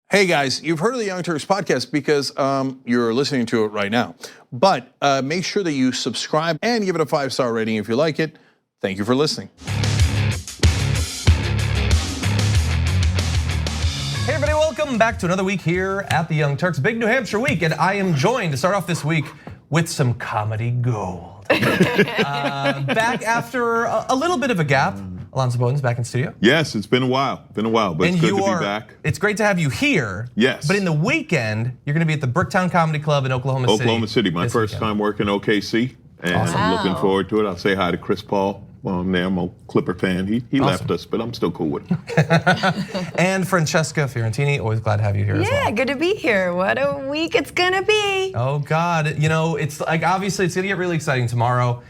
Hey guys, you've heard of the Young Turks podcast because you're listening to it right now. But make sure that you subscribe and give it a 5-star rating if you like it. Thank you for listening. Hey everybody, welcome back to another week here at the Young Turks. Big New Hampshire week, and I am joined to start off this week with some comedy gold. Back after a little bit of a gap. Alonzo Bodden's back in studio. Yes, it's been a while, but it's good to be back. It's great to have you here. Yes. But in the weekend, you're gonna be at the Bricktown Comedy Club in Oklahoma City. Oklahoma City, my first time working OKC, and Awesome. I'm looking forward to it. I'll say hi to Chris Paul while I'm there. I'm a Clipper fan. He Awesome. left us, but I'm still cool with him. And Francesca Fiorentini, always glad to have you here as well. Yeah, good to be here. What a week it's gonna be. Oh God, you know, it's like obviously it's gonna get really exciting tomorrow.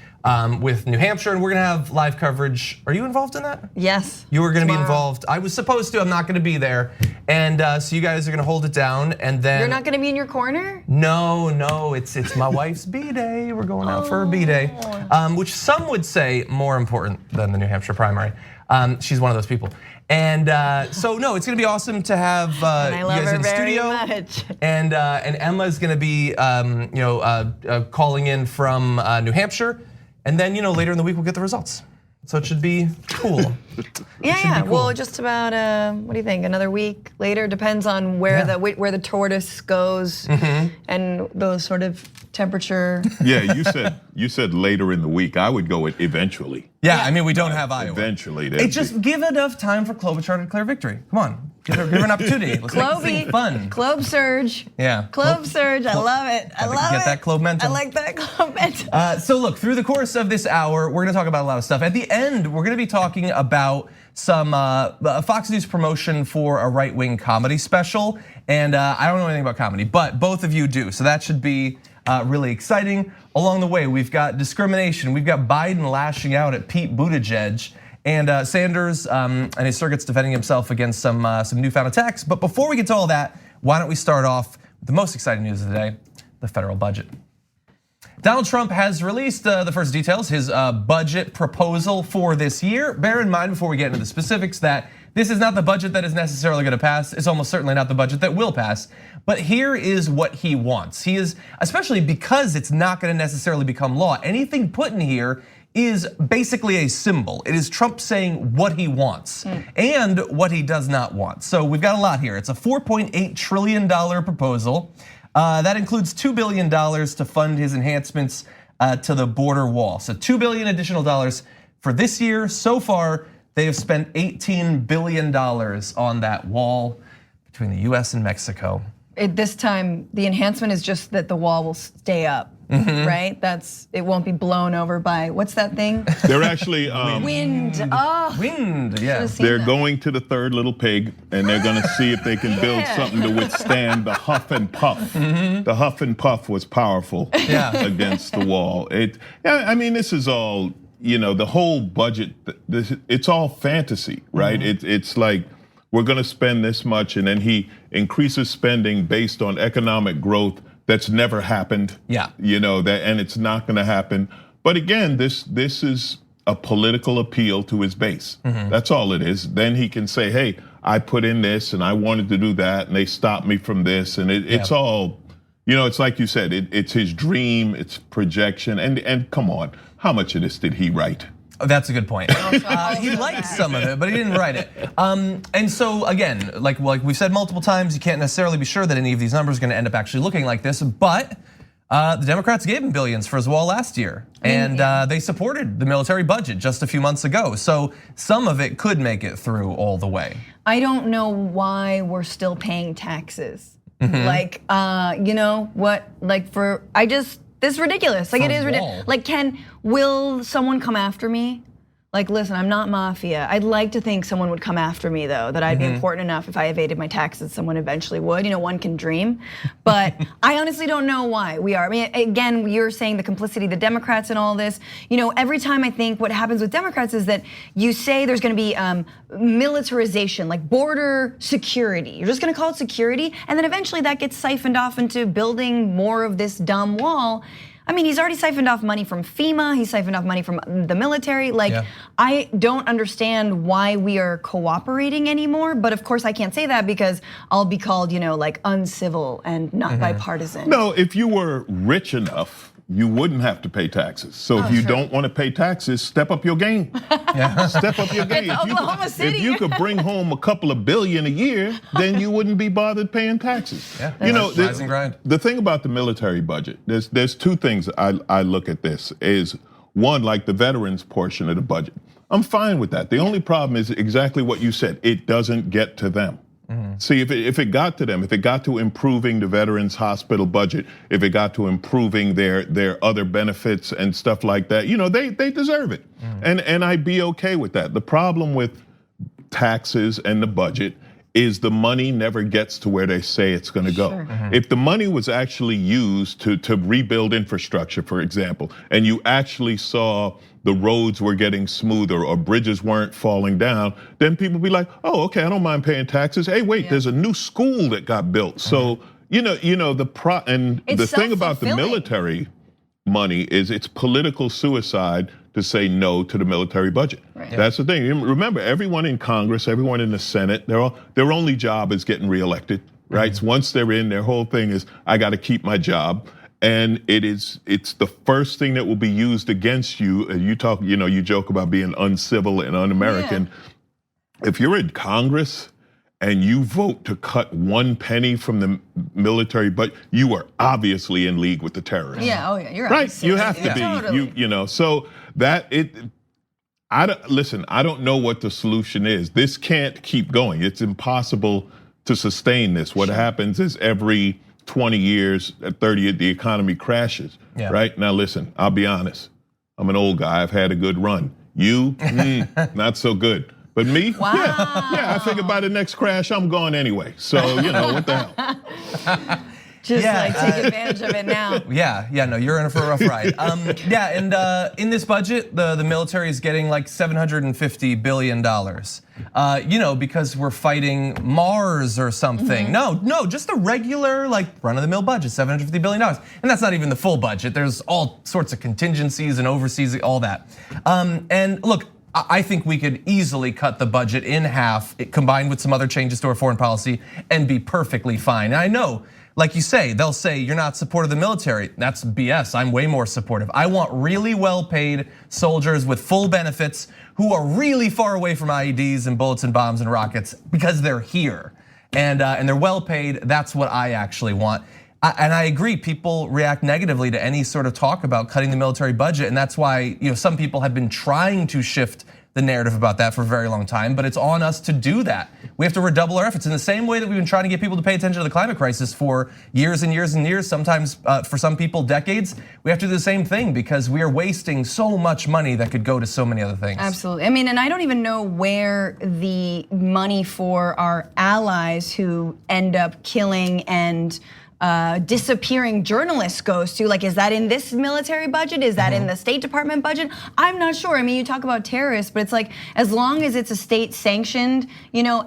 With New Hampshire, and we're gonna have live coverage. Are you involved in that? Yes. You were gonna be involved. I was supposed to, I'm not gonna be there. And so you guys are gonna hold it down, and then- You're not gonna be in your corner? No, it's my wife's B-Day. We're going out for a B-Day, which some would say more important than the New Hampshire primary. She's one of those people. And so no, it's gonna be awesome to have you guys in studio. Much. And Emma's gonna be calling in from New Hampshire. And then, later in the week, we'll get the results. So it should be cool. Yeah. Cool. Well, just about, what do you think? Another week later? Depends on where the tortoise goes and those sort of temperature. Yeah, you said later in the week. I would go with eventually. Yeah, I mean, we don't have Iowa. Eventually. Just give enough time for Klobuchar to declare victory. Come on, give her an opportunity. Let's make this thing fun. Clove surge. Yeah. Clove surge, I love it. I love it. Get that Clove momentum. I like that Clove momentum. So look, through the course of this hour, we're gonna talk about a lot of stuff. At the end, we're gonna be talking about some Fox News promotion for a right-wing comedy special. And I don't know anything about comedy, but both of you do. So that should be really exciting. Along the way, we've got discrimination. We've got Biden lashing out at Pete Buttigieg, and Sanders and his circuits defending himself against some newfound attacks. But before we get to all that, why don't we start off with the most exciting news of the day, the federal budget. Donald Trump has released the first details, his budget proposal for this year. Bear in mind before we get into the specifics that this is not the budget that is necessarily gonna pass. It's almost certainly not the budget that will pass. But here is what he wants. He is, especially because it's not gonna necessarily become law, anything put in here is basically a symbol. It is Trump saying what he wants and what he does not want. So we've got a lot here. It's a $4.8 trillion proposal. That includes $2 billion to fund his enhancements to the border wall. So $2 billion additional dollars for this year. So far, they have spent $18 billion on that wall between the US and Mexico. This time, the enhancement is just that the wall will stay up, right? It won't be blown over by, what's that thing? They're actually Wind. Wind, yeah. They're going to the third little pig, and they're gonna see if they can build something to withstand the huff and puff. The huff and puff was powerful against the wall. I mean, this is all, the whole budget, it's all fantasy, right? It's like, we're gonna spend this much, and then he increases spending based on economic growth that's never happened. Yeah. And it's not gonna happen. But again, this is a political appeal to his base. That's all it is. Then he can say, hey, I put in this and I wanted to do that, and they stopped me from this. And it's all, it's like you said, it's his dream, it's projection. And come on, how much of this did he write? Oh, that's a good point. He liked some of it, but he didn't write it. And so again, like we've said multiple times, you can't necessarily be sure that any of these numbers are gonna end up actually looking like this, but the Democrats gave him billions for his wall last year, and they supported the military budget just a few months ago. So some of it could make it through all the way. I don't know why we're still paying taxes. Like, this is ridiculous. Like, it is ridiculous. Like, will someone come after me? Like, listen, I'm not mafia. I'd like to think someone would come after me, though, that I'd be important enough if I evaded my taxes, someone eventually would. One can dream. But I honestly don't know why we are. I mean, again, you're saying the complicity of the Democrats in all this. Every time I think what happens with Democrats is that you say there's gonna be militarization, like border security. You're just gonna call it security, and then eventually that gets siphoned off into building more of this dumb wall. I mean, he's already siphoned off money from FEMA. He's siphoned off money from the military. Like, I don't understand why we are cooperating anymore. But of course, I can't say that because I'll be called, like uncivil and not bipartisan. No, if you were rich enough, you wouldn't have to pay taxes. So if you don't want to pay taxes, step up your game. Step up your game. It's Oklahoma City. If you could bring home a couple of billion a year, then you wouldn't be bothered paying taxes. Rise and grind. The thing about the military budget, there's two things I look at this is one, like the veterans portion of the budget. I'm fine with that. The only problem is exactly what you said. It doesn't get to them. See, if it got to them, if it got to improving the veterans hospital budget, if it got to improving their other benefits and stuff like that, they deserve it. And I'd be okay with that. The problem with taxes and the budget is the money never gets to where they say it's going to go. If the money was actually used to rebuild infrastructure, for example, and you actually saw the roads were getting smoother or bridges weren't falling down, then people would be like, oh, okay, I don't mind paying taxes. Hey, wait, there's a new school that got built. So, the thing about the military money is it's political suicide to say no to the military budget. That's the thing. Remember, everyone in Congress, everyone in the Senate, their only job is getting reelected, right? So once they're in, their whole thing is, I got to keep my job. And it's the first thing that will be used against you. You talk, you joke about being uncivil and un-American. If you're in Congress and you vote to cut 1 penny from the military, but you are obviously in league with the terrorists. You're right. You have to be. Totally. So that I don't know what the solution is. This can't keep going. It's impossible to sustain this. What happens is every 20 years, at 30, the economy crashes, right? Now listen, I'll be honest. I'm an old guy, I've had a good run. You, not so good. But me, I figure by the next crash, I'm gone anyway. So, what the hell? Just take advantage of it now. No, you're in for a rough ride. And in this budget, the military is getting like $750 billion. Because we're fighting Mars or something. No, just a regular run-of-the-mill budget, $750 billion. And that's not even the full budget. There's all sorts of contingencies and overseas, all that. And look, I think we could easily cut the budget in half, combined with some other changes to our foreign policy, and be perfectly fine. And I know, like you say, they'll say you're not supportive of the military. That's BS. I'm way more supportive. I want really well-paid soldiers with full benefits who are really far away from IEDs and bullets and bombs and rockets because they're here and they're well-paid. That's what I actually want. And I agree, people react negatively to any sort of talk about cutting the military budget, and that's why some people have been trying to shift the narrative about that for a very long time, but it's on us to do that. We have to redouble our efforts in the same way that we've been trying to get people to pay attention to the climate crisis for years and years and years, sometimes for some people decades. We have to do the same thing because we are wasting so much money that could go to so many other things. Absolutely. I mean, and I don't even know where the money for our allies who end up killing and disappearing journalists goes to. Is that in this military budget? Is that in the State Department budget? I'm not sure. I mean, you talk about terrorists, but it's as long as it's a state sanctioned,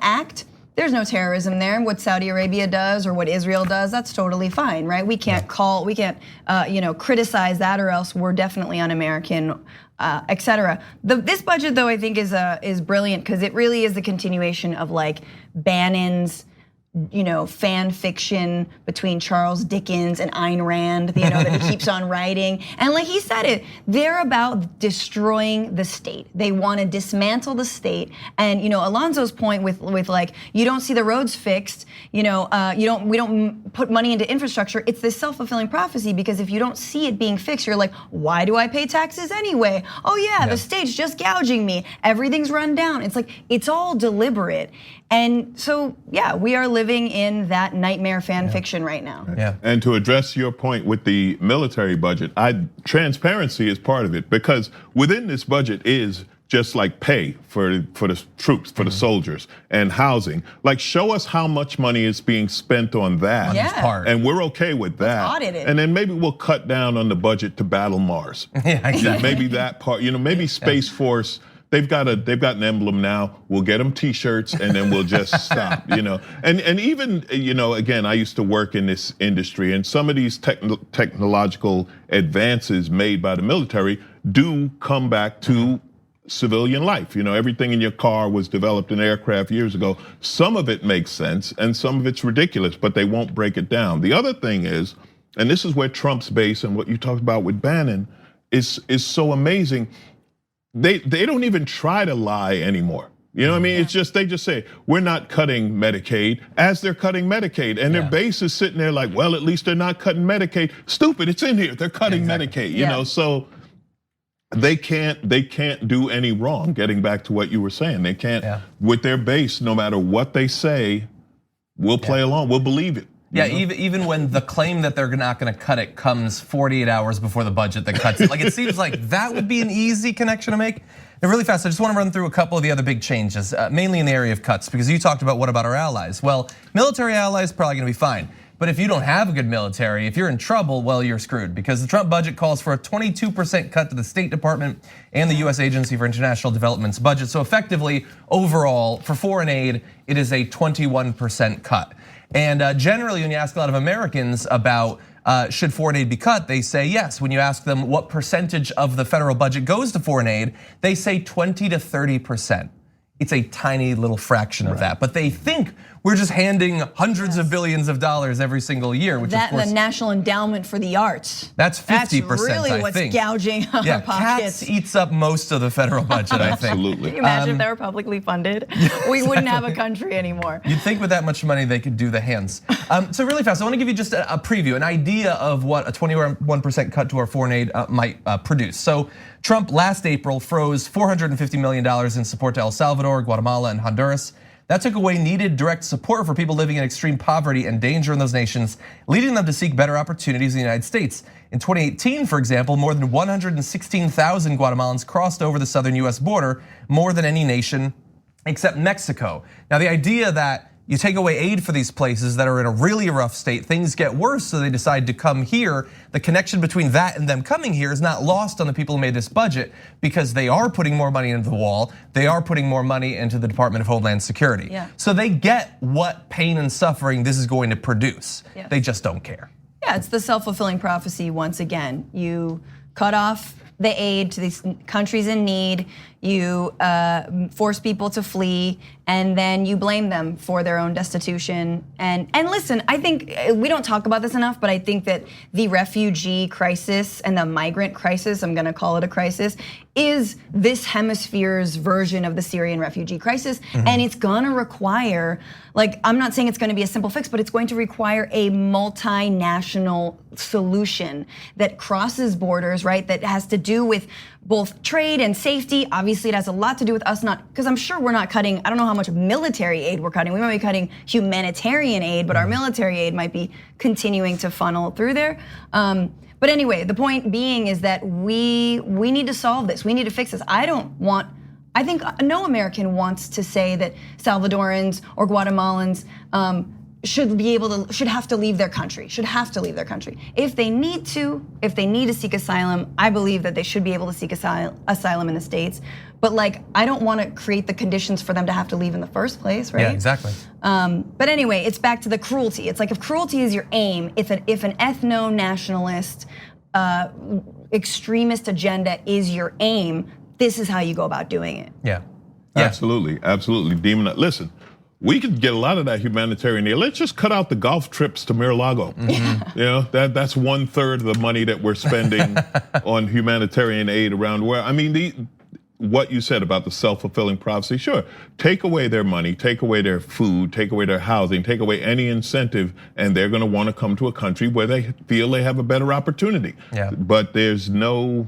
act, there's no terrorism there. What Saudi Arabia does or what Israel does, that's totally fine, right? We can't criticize that, or else we're definitely un-American, etc. This budget, though, I think is brilliant because it really is the continuation of Bannon's fan fiction between Charles Dickens and Ayn Rand, that he keeps on writing. And like he said it, they're about destroying the state. They want to dismantle the state. And Alonzo's point with you don't see the roads fixed, we don't put money into infrastructure. It's this self-fulfilling prophecy because if you don't see it being fixed, you're like, why do I pay taxes anyway? Oh yeah, the state's just gouging me. Everything's run down. It's it's all deliberate. And so, we are living in that nightmare fan fiction right now. And to address your point with the military budget, transparency is part of it because within this budget is just pay for the troops, for the soldiers, and housing. Show us how much money is being spent on that. And we're okay with that. Let's audit it. And then maybe we'll cut down on the budget to battle Mars. Exactly. Maybe that part, maybe Space Force they've got an emblem now. We'll get them T-shirts and then we'll just stop. And even again, I used to work in this industry, and some of these technological advances made by the military do come back to civilian life. Everything in your car was developed in aircraft years ago. Some of it makes sense and some of it's ridiculous, but they won't break it down. The other thing is, and this is where Trump's base and what you talked about with Bannon is so amazing. They don't even try to lie anymore. It's just, they just say, we're not cutting Medicaid as they're cutting Medicaid. And their base is sitting there like, well, at least they're not cutting Medicaid. Stupid, it's in here, they're cutting Medicaid, so they can't do any wrong. Getting back to what you were saying, they can't, with their base, no matter what they say, we'll play along, we'll believe it. Yeah, even when the claim that they're not going to cut it comes 48 hours before the budget that cuts it. Like, it seems like that would be an easy connection to make. And really fast, I just want to run through a couple of the other big changes, mainly in the area of cuts, because you talked about what about our allies? Well, military allies probably going to be fine. But if you don't have a good military, if you're in trouble, well, you're screwed, because the Trump budget calls for a 22% cut to the State Department and the US Agency for International Development's budget. So effectively, overall, for foreign aid, it is a 21% cut. And generally, when you ask a lot of Americans about should foreign aid be cut, they say yes. When you ask them what percentage of the federal budget goes to foreign aid, they say 20 to 30%. It's a tiny little fraction of that, but they think we're just handing hundreds of billions of dollars every single year, which that of course, the National Endowment for the Arts. That's 50%. That's really what's gouging our pockets. Cats eats up most so the budget, I think. Absolutely. Can you imagine if they were publicly funded? We wouldn't have a country anymore. You'd think with that much money they could do the hands. So really fast, I want to give you just a preview, an idea of what a 21% cut to our foreign aid might produce. So Trump last April froze $450 million in support to El Salvador, Guatemala, and Honduras. That took away needed direct support for people living in extreme poverty and danger in those nations, leading them to seek better opportunities in the United States. In 2018, for example, more than 116,000 Guatemalans crossed over the southern US border, more than any nation except Mexico. Now, the idea that you take away aid for these places that are in a really rough state, things get worse, so they decide to come here. The connection between that and them coming here is not lost on the people who made this budget, because they are putting more money into the wall. They are putting more money into the Department of Homeland Security. So they get what pain and suffering this is going to produce. They just don't care. Yeah, it's the self-fulfilling prophecy once again. You cut off the aid to these countries in need, you force people to flee, and then you blame them for their own destitution. And listen, I think we don't talk about this enough, but I think that the refugee crisis and the migrant crisis, I'm gonna call it a crisis, is this hemisphere's version of the Syrian refugee crisis. And it's gonna require, like, I'm not saying it's gonna be a simple fix, but it's going to require a multinational solution that crosses borders, right? That has to do with both trade and safety. Obviously, it has a lot to do with us not, because I'm sure we're not cutting, I don't know how much military aid we're cutting. We might be cutting humanitarian aid, but our military aid might be continuing to funnel through there. But anyway, the point being is that we need to solve this. We need to fix this. I think no American wants to say that Salvadorans or Guatemalans should have to leave their country, If they need to seek asylum, I believe that they should be able to seek asylum in the States. But like, I don't want to create the conditions for them to have to leave in the first place, right? Yeah, exactly. But anyway, it's back to the cruelty. It's like, if cruelty is your aim, if an ethno-nationalist, extremist agenda is your aim, this is how you go about doing it. Yeah. Absolutely. Listen, we could get a lot of that humanitarian aid. Let's just cut out the golf trips to Mar-a-Lago. That's 1/3 of the money that we're spending on humanitarian aid around where, I mean, what you said about the self-fulfilling prophecy, sure, take away their money, take away their food, take away their housing, take away any incentive, and they're gonna wanna come to a country where they feel they have a better opportunity. But there's no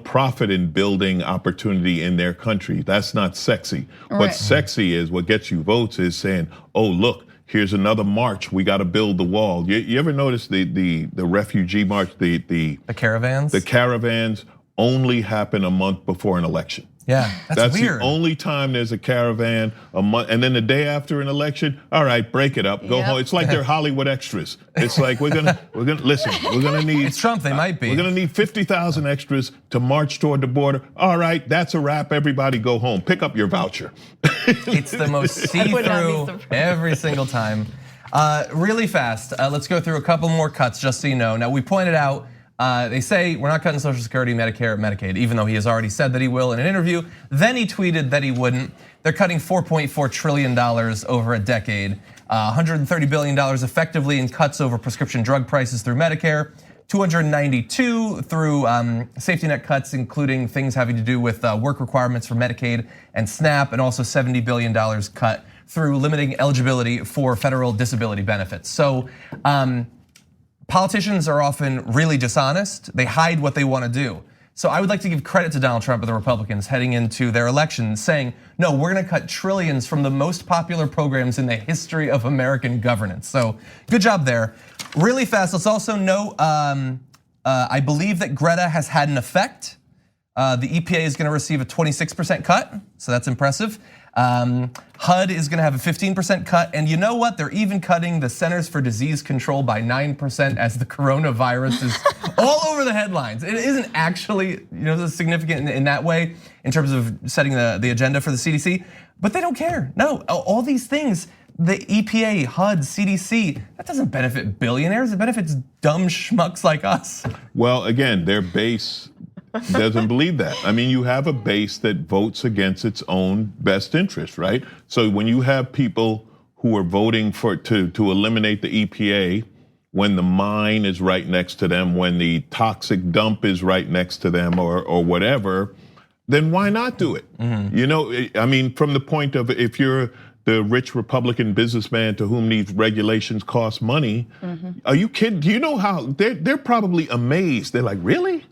profit in building opportunity in their country. That's not sexy. What's sexy is, what gets you votes is saying, oh, look, here's another march, we gotta build the wall. You ever notice the refugee march, the caravans? The caravans only happen a month before an election. Yeah, that's weird. The only time there's a caravan a month, and then the day after an election, all right, break it up, go home. It's like they're Hollywood extras. It's like we're gonna listen. We're gonna need. It's Trump. They might be. We're gonna need 50,000 extras to march toward the border. All right, that's a wrap. Everybody go home. Pick up your voucher. It's the most see-through every single time. Really fast. Let's go through a couple more cuts just so you know. Now we pointed out. They say we're not cutting Social Security, Medicare, Medicaid, even though he has already said that he will in an interview. Then he tweeted that he wouldn't. They're cutting $4.4 trillion over a decade, $130 billion effectively in cuts over prescription drug prices through Medicare, 292 through safety net cuts, including things having to do with work requirements for Medicaid and SNAP, and also $70 billion cut through limiting eligibility for federal disability benefits. So. Politicians are often really dishonest. They hide what they want to do. So I would like to give credit to Donald Trump and the Republicans heading into their election, saying, no, we're going to cut trillions from the most popular programs in the history of American governance. So good job there. Really fast, let's also note, I believe that Greta has had an effect. The EPA is going to receive a 26% cut, so that's impressive. HUD is gonna have a 15% cut, and you know what? They're even cutting the Centers for Disease Control by 9% as the coronavirus is all over the headlines. It isn't actually, significant in that way in terms of setting the agenda for the CDC, but they don't care. No, all these things, the EPA, HUD, CDC, that doesn't benefit billionaires. It benefits dumb schmucks like us. Well, again, their base doesn't believe that. I mean, you have a base that votes against its own best interest, right? So when you have people who are voting to eliminate the EPA when the mine is right next to them, when the toxic dump is right next to them, or whatever, then why not do it? Mm-hmm. I mean, from the point of if you're the rich Republican businessman to whom these regulations cost money, are you kidding? Do you know how they're probably amazed? They're like, really?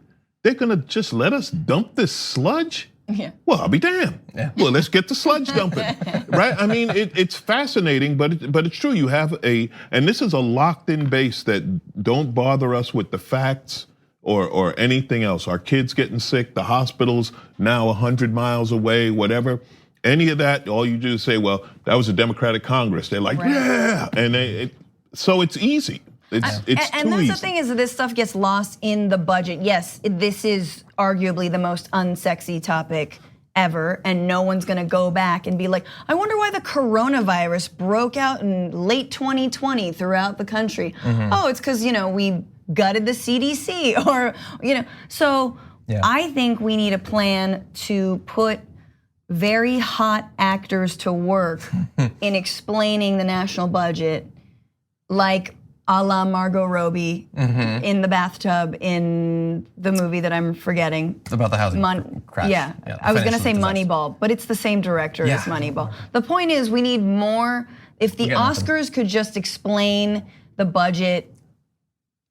They're gonna just let us dump this sludge? Yeah. Well, I'll be damned. Yeah. Well, let's get the sludge dumping, right? I mean, it's fascinating, but it's true. You have and this is a locked-in base that don't bother us with the facts or anything else. Our kids getting sick, the hospitals now 100 miles away, whatever. Any of that, all you do is say, well, that was a Democratic Congress. They're like, yeah, and so it's easy. It's too easy. And that's the thing is that this stuff gets lost in the budget. Yes, this is arguably the most unsexy topic ever, and no one's gonna go back and be like, I wonder why the coronavirus broke out in late 2020 throughout the country. Oh, it's because we gutted the CDC, or So I think we need a plan to put very hot actors to work in explaining the national budget, like a la Margot Robbie in the bathtub in the movie that I'm forgetting. About the housing crash. Yeah, I was gonna say Moneyball, but it's the same director as Moneyball. The point is we need more, if the Oscars could just explain the budget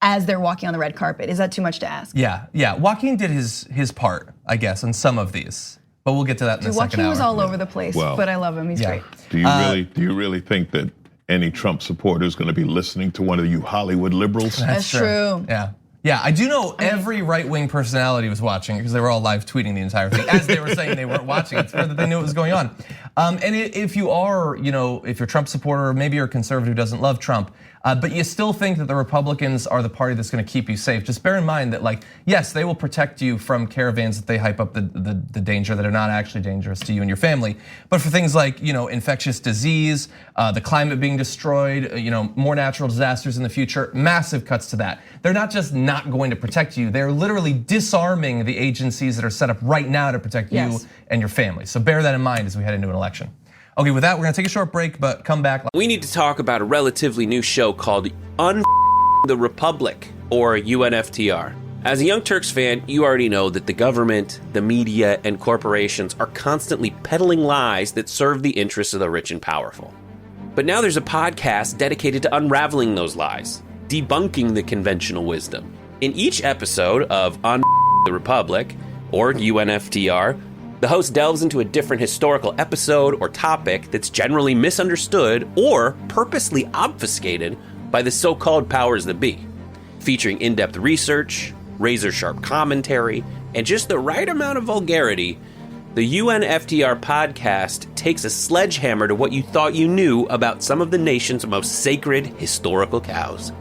as they're walking on the red carpet. Is that too much to ask? Yeah. Joaquin did his part, I guess, on some of these. But we'll get to that in the second hour. Joaquin was all over the place, but I love him, he's great. Do you really think that any Trump supporter is going to be listening to one of you Hollywood liberals? That's true. Yeah, I do know every right-wing personality was watching because they were all live tweeting the entire thing as they were saying they weren't watching. It's clear that they knew what was going on. And if you are, if you're a Trump supporter, maybe you're a conservative who doesn't love Trump, but you still think that the Republicans are the party that's going to keep you safe. Just bear in mind that, yes, they will protect you from caravans that they hype up the danger that are not actually dangerous to you and your family. But for things like, infectious disease, the climate being destroyed, more natural disasters in the future, massive cuts to that. They're not just not going to protect you, they're literally disarming the agencies that are set up right now to protect you and your family. So bear that in mind as we head into an election. Okay, with that, we're gonna take a short break, but come back. We need to talk about a relatively new show called the Republic, or UNFTR. As a Young Turks fan, you already know that the government, the media, and corporations are constantly peddling lies that serve the interests of the rich and powerful. But now there's a podcast dedicated to unraveling those lies, debunking the conventional wisdom. In each episode of the Republic, or UNFTR, the host delves into a different historical episode or topic that's generally misunderstood or purposely obfuscated by the so-called powers that be, featuring in-depth research, razor-sharp commentary, and just the right amount of vulgarity The UNFTR podcast takes a sledgehammer to what you thought you knew about some of the nation's most sacred historical cows.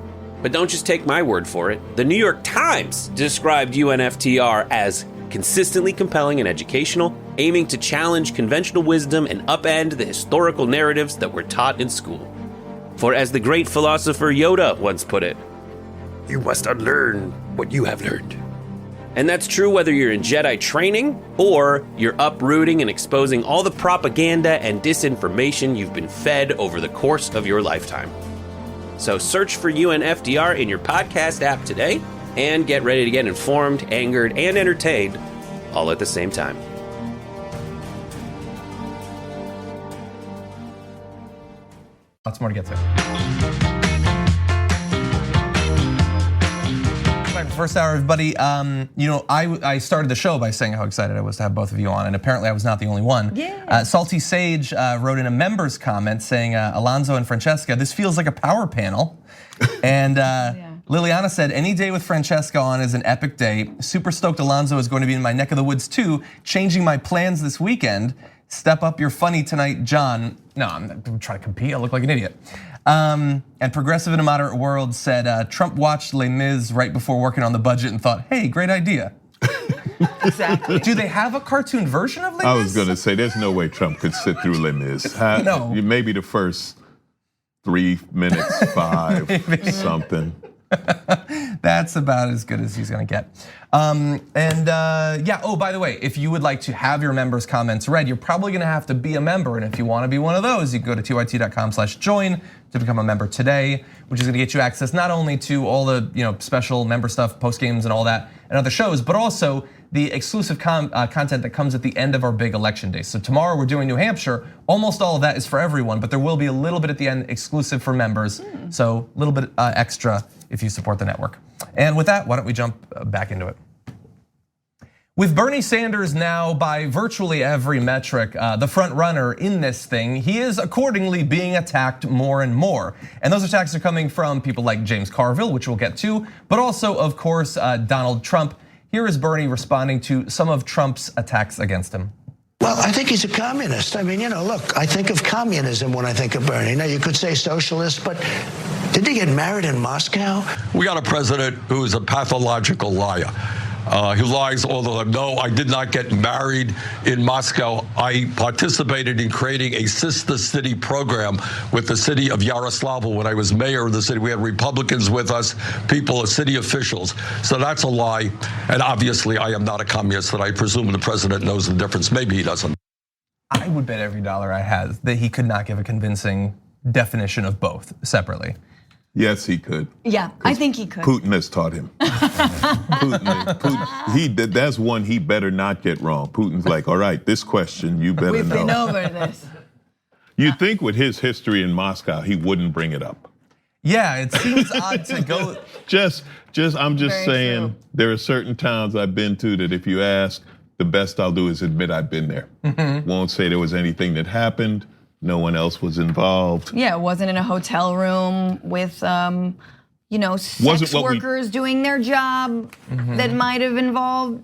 But don't just take my word for it. The New York Times described UNFTR as consistently compelling and educational, aiming to challenge conventional wisdom and upend the historical narratives that were taught in school. For as the great philosopher Yoda once put it, you must unlearn what you have learned. And that's true whether you're in Jedi training or you're uprooting and exposing all the propaganda and disinformation you've been fed over the course of your lifetime. So search for UNFDR in your podcast app today and get ready to get informed, angered, and entertained all at the same time. Lots more to get to. First hour, everybody. I started the show by saying how excited I was to have both of you on, and apparently I was not the only one. Yeah. Salty Sage wrote in a member's comment saying, Alonzo and Francesca, this feels like a power panel. And Liliana said, any day with Francesca on is an epic day. Super stoked Alonzo is going to be in my neck of the woods too, changing my plans this weekend. Step up, you're funny tonight, John. No, I'm trying to compete, I look like an idiot. And Progressive in a Moderate World said, Trump watched Les Mis right before working on the budget and thought, hey, great idea. Exactly. Do they have a cartoon version of Les Mis? I was gonna say, there's no way Trump could sit through Les Mis. No. Maybe the first 3 minutes, 5, something. That's about as good as he's gonna get. Oh, by the way, if you would like to have your members' comments read, you're probably gonna have to be a member. And if you wanna be one of those, you can go to tyt.com/join to become a member today, which is gonna get you access not only to all the special member stuff, post games and all that, and other shows, but also the exclusive content that comes at the end of our big election day. So tomorrow we're doing New Hampshire. Almost all of that is for everyone, but there will be a little bit at the end exclusive for members. So a little bit extra if you support the network. And with that, why don't we jump back into it? With Bernie Sanders now by virtually every metric, the front runner in this thing, he is accordingly being attacked more and more. And those attacks are coming from people like James Carville, which we'll get to, but also, of course, Donald Trump. Here is Bernie responding to some of Trump's attacks against him. Well, I think he's a communist. I mean, look, I think of communism when I think of Bernie. Now, you could say socialist, but did he get married in Moscow? We got a president who is a pathological liar. He lies all the time. No, I did not get married in Moscow. I participated in creating a sister city program with the city of Yaroslavl when I was mayor of the city. We had Republicans with us, people, city officials. So that's a lie. And obviously, I am not a communist, and I presume the president knows the difference. Maybe he doesn't. I would bet every dollar I have that he could not give a convincing definition of both separately. Yes, he could. Yeah, I think he could. Putin has taught him. Putin, that's one he better not get wrong. Putin's like, all right, this question you better We've know. been over this. You'd think with his history in Moscow, he wouldn't bring it up. Yeah, it seems odd to go. I'm just Very saying, true. there are certain towns I've been to that if you ask, the best I'll do is admit I've been there. Won't say there was anything that happened. No one else was involved. Yeah, it wasn't in a hotel room with sex workers doing their job that might have involved,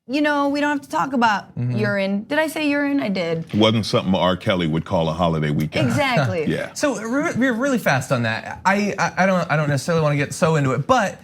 we don't have to talk about urine. Did I say urine? I did. Wasn't something R. Kelly would call a holiday weekend. Exactly. Yeah. So we're really fast on that. I don't necessarily want to get so into it, but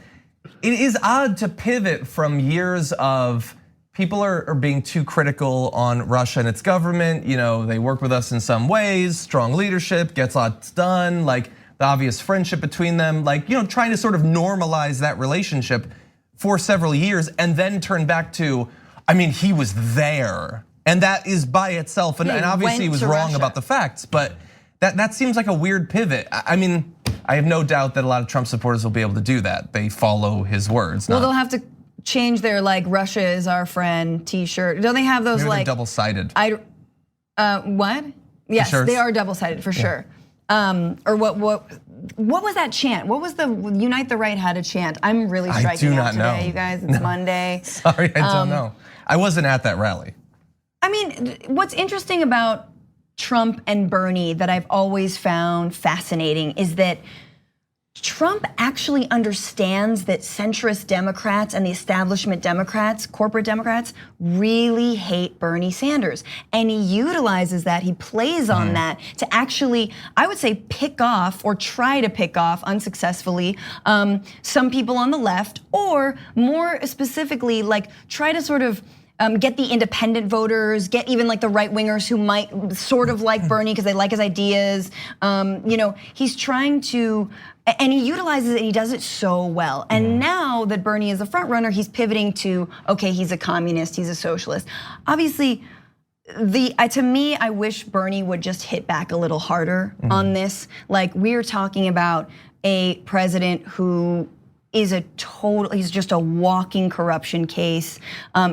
it is odd to pivot from years of people are being too critical on Russia and its government. They work with us in some ways, strong leadership, gets lots done, like the obvious friendship between them, trying to sort of normalize that relationship for several years and then turn back to, he was there. And that is by itself, and obviously he was wrong about the facts, but that seems like a weird pivot. I have no doubt that a lot of Trump supporters will be able to do that. They follow his words. Well, they'll have to change their Russia is our friend T-shirt. Don't they have those maybe they're double-sided? What? Yes, T-shirts? they are double-sided for sure. Or what was that chant? What was the Unite the Right had a chant? I'm really striking out today, you guys. It's Monday. Sorry, I don't know. I wasn't at that rally. What's interesting about Trump and Bernie that I've always found fascinating is that Trump actually understands that centrist Democrats and the establishment Democrats, corporate Democrats, really hate Bernie Sanders. And he utilizes that, he plays on that to actually, I would say, pick off or try to pick off unsuccessfully some people on the left, or more specifically, like try to sort of get the independent voters, get even like the right wingers who might sort of like Bernie because they like his ideas. He's trying to, and he utilizes it and he does it so well. And now that Bernie is a front runner, he's pivoting to, okay, he's a communist, he's a socialist. Obviously, to me, I wish Bernie would just hit back a little harder on this. Like, we're talking about a president who is he's just a walking corruption case.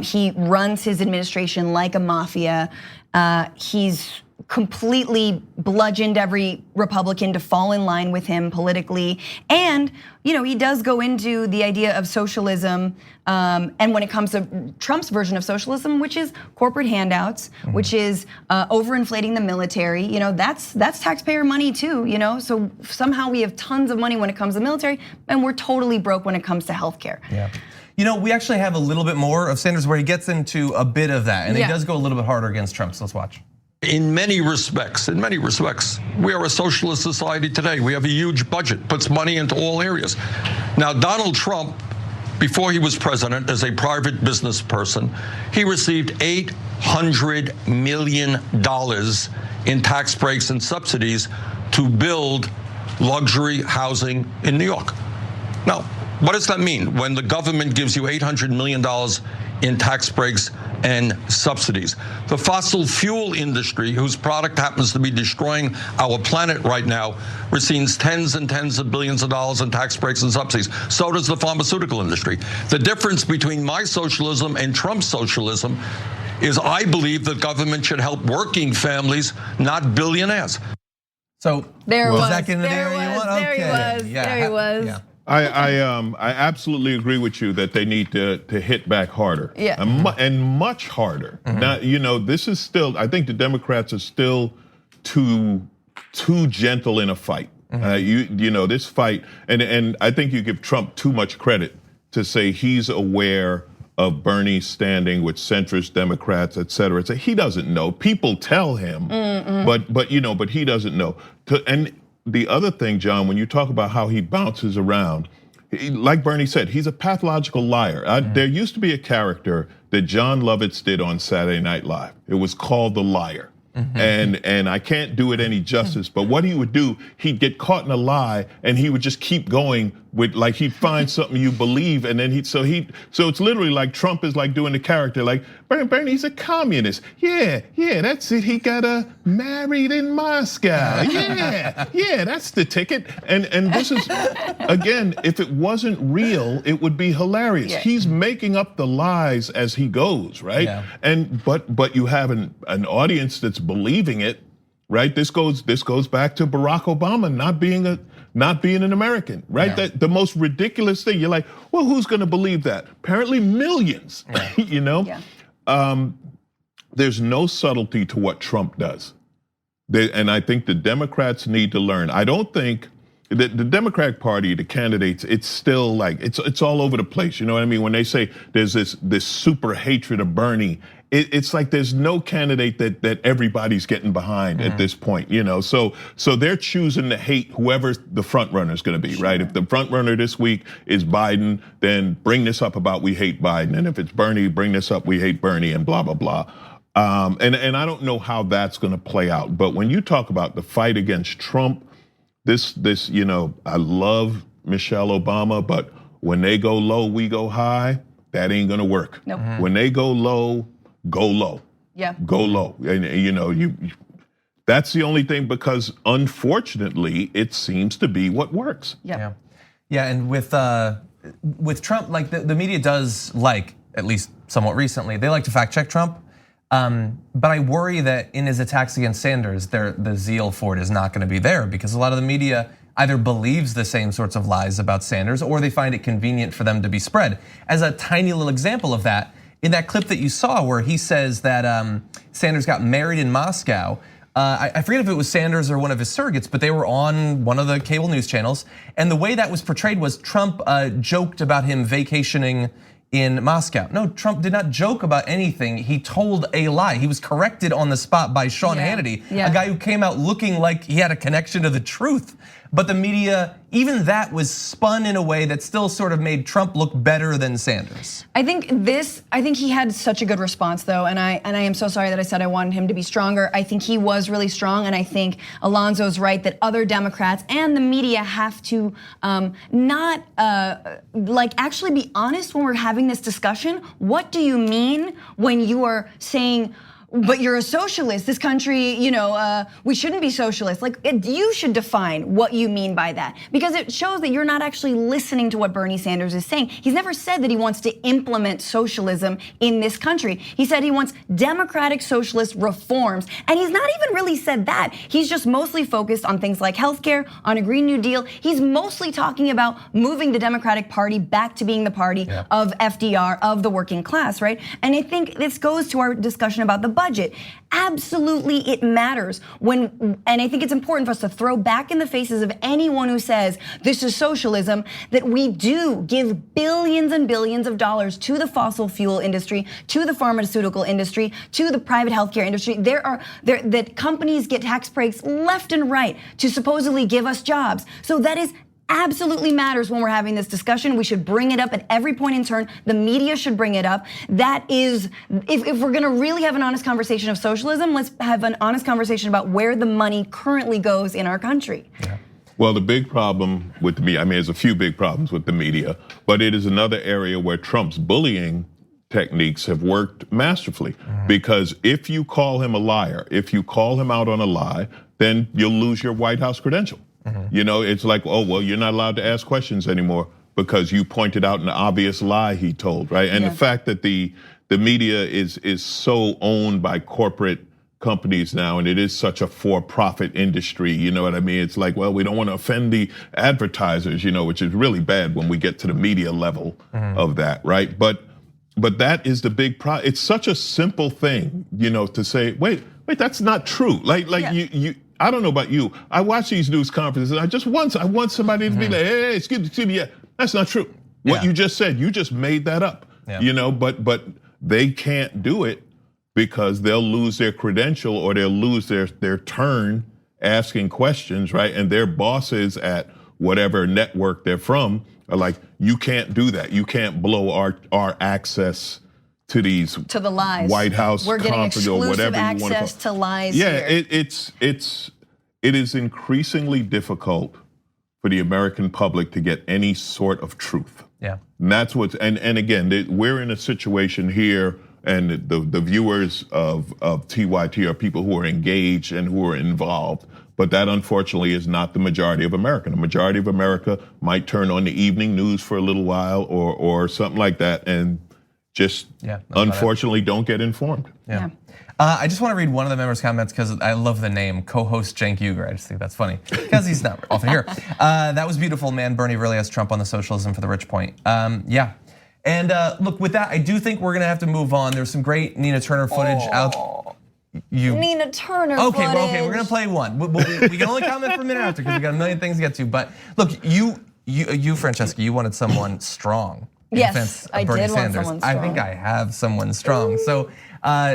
He runs his administration like a mafia. He's completely bludgeoned every Republican to fall in line with him politically. And he does go into the idea of socialism. And when it comes to Trump's version of socialism, which is corporate handouts, which is overinflating the military, that's taxpayer money too, So somehow we have tons of money when it comes to military, and we're totally broke when it comes to healthcare. Yeah. We actually have a little bit more of Sanders where he gets into a bit of that, and he does go a little bit harder against Trump. So let's watch. In many respects, we are a socialist society today. We have a huge budget, puts money into all areas. Now, Donald Trump, before he was president, as a private business person, he received $800 million in tax breaks and subsidies to build luxury housing in New York. Now, what does that mean when the government gives you $800 million in tax breaks and subsidies? The fossil fuel industry, whose product happens to be destroying our planet right now, receives tens and tens of billions of dollars in tax breaks and subsidies. So does the pharmaceutical industry. The difference between my socialism and Trump's socialism is I believe that government should help working families, not billionaires. So there was was that getting the area you want? There he was. Yeah. There he was. Yeah. I absolutely agree with you that they need to hit back harder, and much harder. Now, this is still, I think the Democrats are still too gentle in a fight. This fight, and I think you give Trump too much credit to say he's aware of Bernie's standing with centrist Democrats, et cetera. He doesn't know. People tell him, but he doesn't know. And the other thing, John, when you talk about how he bounces around, like Bernie said, he's a pathological liar. There used to be a character that John Lovitz did on Saturday Night Live. It was called The Liar. And I can't do it any justice, but what he would do, he'd get caught in a lie and he would just keep going with, like, he'd find something you believe, and then so it's literally like Trump is like doing the character, like Bernie's a communist. Yeah, that's it. He got married in Moscow. Yeah, that's the ticket. And this is, again, if it wasn't real, it would be hilarious. Yeah. He's making up the lies as he goes, right? Yeah. And but you have an audience that's believing it, right? This goes back to Barack Obama not being an American, right? Yeah. That the most ridiculous thing. You're like, well, who's going to believe that? Apparently millions, Yeah. There's no subtlety to what Trump does. And I think the Democrats need to learn. I don't think the Democratic Party, the candidates, it's still like, it's all over the place. You know what I mean? When they say there's this super hatred of Bernie, it's like there's no candidate that everybody's getting behind at this point, So they're choosing to hate whoever the front runner is going to be, right? If the front runner this week is Biden, then bring this up about we hate Biden, and if it's Bernie, bring this up we hate Bernie, and blah blah blah. And I don't know how that's going to play out. But when you talk about the fight against Trump, this I love Michelle Obama, but when they go low, we go high. That ain't going to work. Nope. When they go low. Go low. Yeah. Go low. And that's the only thing, because unfortunately it seems to be what works. Yeah. And with Trump, like the media does, like, at least somewhat recently, they like to fact check Trump. But I worry that in his attacks against Sanders, the zeal for it is not gonna be there, because a lot of the media either believes the same sorts of lies about Sanders, or they find it convenient for them to be spread. As a tiny little example of that, in that clip that you saw where he says that Sanders got married in Moscow, I forget if it was Sanders or one of his surrogates, but they were on one of the cable news channels. And the way that was portrayed was Trump joked about him vacationing in Moscow. No, Trump did not joke about anything. He told a lie. He was corrected on the spot by Sean Hannity, a guy who came out looking like he had a connection to the truth. But the media, even that was spun in a way that still sort of made Trump look better than Sanders. I think he had such a good response though, and I am so sorry that I said I wanted him to be stronger. I think he was really strong, and I think Alonzo's right that other Democrats and the media have to not actually be honest when we're having this discussion. What do you mean when you are saying, but you're a socialist? This country, we shouldn't be socialist. You should define what you mean by that, because it shows that you're not actually listening to what Bernie Sanders is saying. He's never said that he wants to implement socialism in this country. He said he wants democratic socialist reforms, and he's not even really said that. He's just mostly focused on things like healthcare, on a Green New Deal. He's mostly talking about moving the Democratic Party back to being the party of FDR, of the working class, right? And I think this goes to our discussion about the budget. Absolutely, it matters and I think it's important for us to throw back in the faces of anyone who says this is socialism that we do give billions and billions of dollars to the fossil fuel industry, to the pharmaceutical industry, to the private healthcare industry. That companies get tax breaks left and right to supposedly give us jobs. So that is absolutely matters when we're having this discussion. We should bring it up at every point in turn. The media should bring it up. That is, if we're gonna really have an honest conversation of socialism, let's have an honest conversation about where the money currently goes in our country. Yeah. Well, the big problem with the media, there's a few big problems with the media, but it is another area where Trump's bullying techniques have worked masterfully. Because if you call him a liar, if you call him out on a lie, then you'll lose your White House credential. It's like, oh, well, you're not allowed to ask questions anymore because you pointed out an obvious lie he told, right? And the fact that the media is so owned by corporate companies now, and it is such a for-profit industry, you know what I mean? It's like, well, we don't want to offend the advertisers, which is really bad when we get to the media level of that, right? But that is the big problem. It's such a simple thing, to say, wait, that's not true. You. I don't know about you. I watch these news conferences, and I want somebody to be like, hey, excuse me, that's not true. What you just said, you just made that up. But they can't do it because they'll lose their credential or they'll lose their turn asking questions, right? And their bosses at whatever network they're from are like, you can't do that. You can't blow our access to the lies. White House We're getting exclusive access to lies. Yeah, it is increasingly difficult for the American public to get any sort of truth. Yeah, and that's what's and again, we're in a situation here, and the viewers of TYT are people who are engaged and who are involved. But that unfortunately is not the majority of America. The majority of America might turn on the evening news for a little while or something like that, and just unfortunately don't get informed. Yeah. I just want to read one of the members' comments because I love the name, co-host Cenk Uygur. I just think that's funny because he's not often here. That was beautiful, man. Bernie really has Trump on the socialism for the rich point. Yeah. And look, with that, I do think we're gonna have to move on. There's some great Nina Turner footage out. Nina Turner okay, footage. Okay, we're gonna play one. We can only comment for a minute after because we got a million things to get to. But look, you, Francesca, you wanted someone strong. Yes, I Bernie did Sanders. want someone strong. I think I have someone strong. So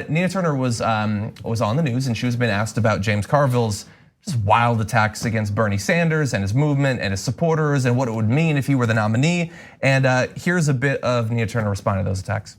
Nina Turner was on the news, and she was being asked about James Carville's just wild attacks against Bernie Sanders and his movement and his supporters and what it would mean if he were the nominee. And here's a bit of Nina Turner responding to those attacks.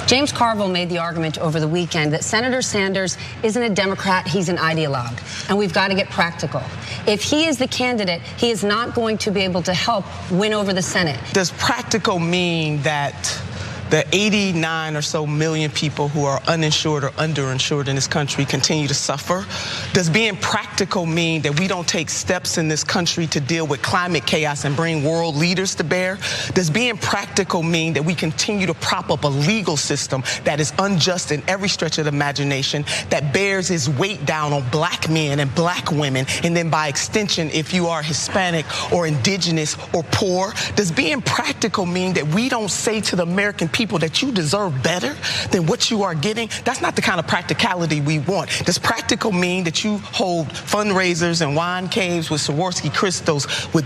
James Carville made the argument over the weekend that Senator Sanders isn't a Democrat, he's an ideologue, and we've got to get practical. If he is the candidate, he is not going to be able to help win over the Senate. Does practical mean that the 89 or so million people who are uninsured or underinsured in this country continue to suffer? Does being practical mean that we don't take steps in this country to deal with climate chaos and bring world leaders to bear? Does being practical mean that we continue to prop up a legal system that is unjust in every stretch of the imagination, that bears its weight down on black men and black women, and then by extension, if you are Hispanic or indigenous or poor? Does being practical mean that we don't say to the American people that you deserve better than what you are getting? That's not the kind of practicality we want. Does practical mean that you hold fundraisers and wine caves with Swarovski crystals with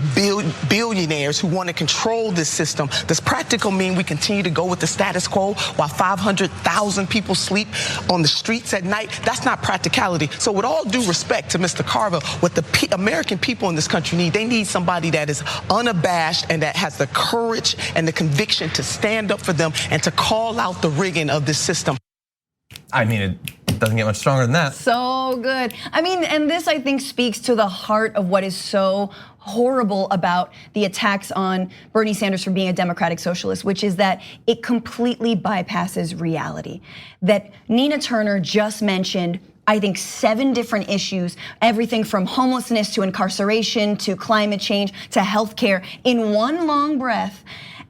billionaires who want to control this system, does practical mean we continue to go with the status quo while 500,000 people sleep on the streets at night? That's not practicality. So with all due respect to Mr. Carver, what the American people in this country need, they need somebody that is unabashed and that has the courage and the conviction to stand up for them and to call out the rigging of this system. I mean, it doesn't get much stronger than that. So good. I mean, and this I think speaks to the heart of what is so horrible about the attacks on Bernie Sanders for being a democratic socialist, which is that it completely bypasses reality. That Nina Turner just mentioned, I think, 7 different issues, everything from homelessness to incarceration to climate change to healthcare in one long breath.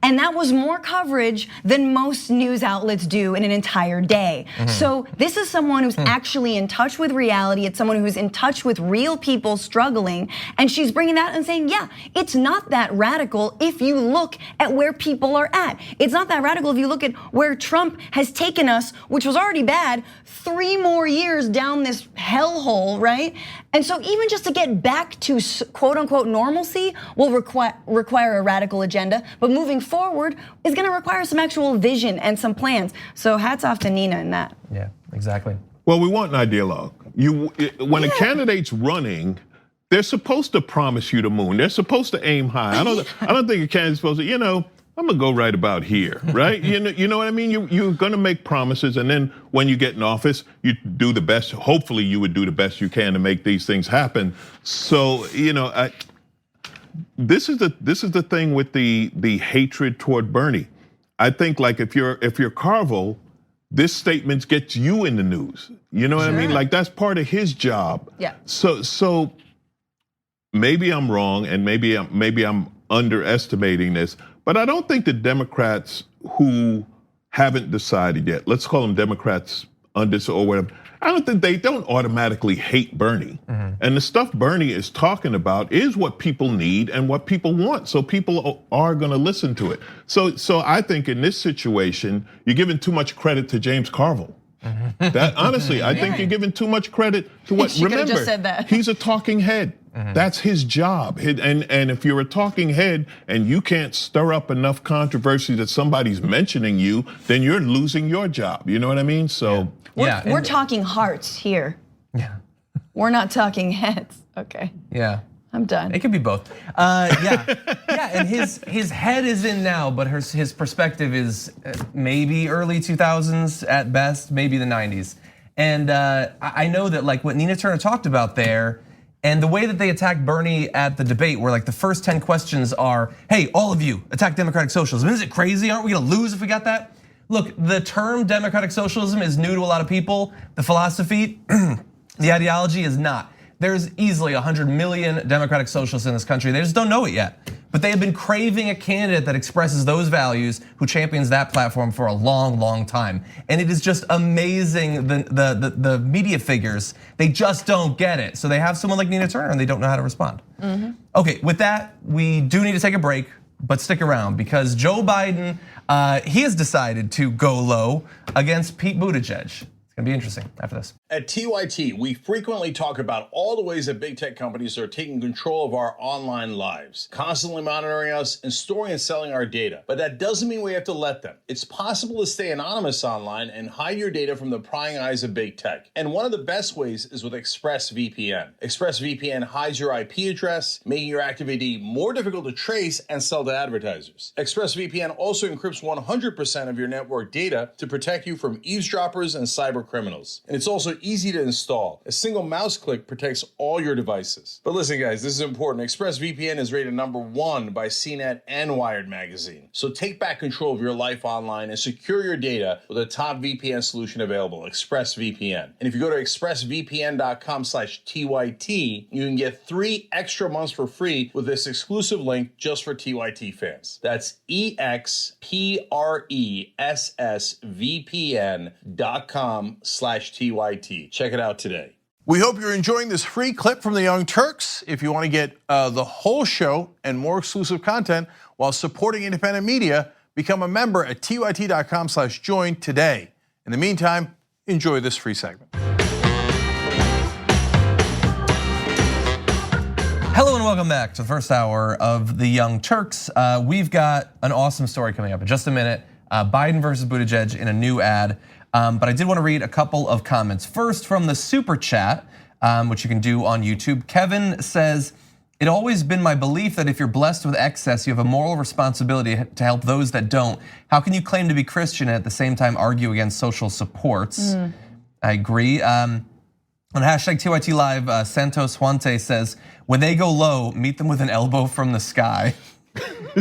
And that was more coverage than most news outlets do in an entire day. So this is someone who's actually in touch with reality. It's someone who's in touch with real people struggling. And she's bringing that and saying, yeah, it's not that radical if you look at where people are at. It's not that radical if you look at where Trump has taken us, which was already bad, 3 more years down this hellhole, right? And so even just to get back to quote unquote normalcy will require a radical agenda, but moving forward is gonna require some actual vision and some plans. So hats off to Nina in that. Yeah, exactly. Well, we want an ideologue. When a candidate's running, they're supposed to promise you the moon. They're supposed to aim high. I don't think a candidate's supposed to, I'm gonna go right about here, right? You know what I mean? You're gonna make promises, and then when you get in office, you do the best. Hopefully, you would do the best you can to make these things happen. So, this is the thing with the hatred toward Bernie. I think like if you're Carville, this statement gets you in the news. You know what I mean? Like that's part of his job. Yeah. So maybe I'm wrong, and maybe I'm underestimating this. But I don't think the Democrats who haven't decided yet, let's call them Democrats undecided or whatever, I don't think they don't automatically hate Bernie. And the stuff Bernie is talking about is what people need and what people want. So people are gonna listen to it. So I think in this situation, you're giving too much credit to James Carville. That honestly, I think you're giving too much credit to what, She remember, just said that. He's a talking head. That's his job. And if you're a talking head and you can't stir up enough controversy that somebody's mentioning you, then you're losing your job. You know what I mean? So We're talking hearts here. Yeah. We're not talking heads. Okay. Yeah. I'm done. It could be both. And his head is in now, but his perspective is maybe early 2000s at best, maybe the 90s. And I know that like what Nina Turner talked about there, and the way that they attacked Bernie at the debate, where like the first 10 questions are, hey, all of you, attack democratic socialism. Is it crazy? Aren't we gonna lose if we got that? Look, the term democratic socialism is new to a lot of people. The philosophy, the ideology is not. There's easily 100 million democratic socialists in this country. They just don't know it yet. But they have been craving a candidate that expresses those values, who champions that platform for a long, long time. And it is just amazing, the media figures, they just don't get it. So they have someone like Nina Turner and they don't know how to respond. Okay, with that, we do need to take a break, but stick around because Joe Biden, he has decided to go low against Pete Buttigieg. It's gonna be interesting after this. At TYT, we frequently talk about all the ways that big tech companies are taking control of our online lives, constantly monitoring us and storing and selling our data. But that doesn't mean we have to let them. It's possible to stay anonymous online and hide your data from the prying eyes of big tech. And one of the best ways is with ExpressVPN. ExpressVPN hides your IP address, making your active ID more difficult to trace and sell to advertisers. ExpressVPN also encrypts 100% of your network data to protect you from eavesdroppers and cyber criminals. And it's also easy to install. A single mouse click protects all your devices. But listen guys, this is important. ExpressVPN is rated #1 by CNET and Wired magazine. So take back control of your life online and secure your data with a top VPN solution available, ExpressVPN. And if you go to expressvpn.com/TYT, you can get 3 extra months for free with this exclusive link just for TYT fans. That's expressvpn.com/TYT. Check it out today. We hope you're enjoying this free clip from the Young Turks. If you want to get the whole show and more exclusive content while supporting independent media, become a member at tyt.com/join today. In the meantime, enjoy this free segment. Hello and welcome back to the first hour of the Young Turks. We've got an awesome story coming up in just a minute. Biden versus Buttigieg in a new ad. But I did want to read a couple of comments. First from the super chat, which you can do on YouTube. Kevin says, "It always been my belief that if you're blessed with excess, you have a moral responsibility to help those that don't. How can you claim to be Christian and at the same time argue against social supports?" I agree. On hashtag TYT Live, Santos Huante says, "When they go low, meet them with an elbow from the sky."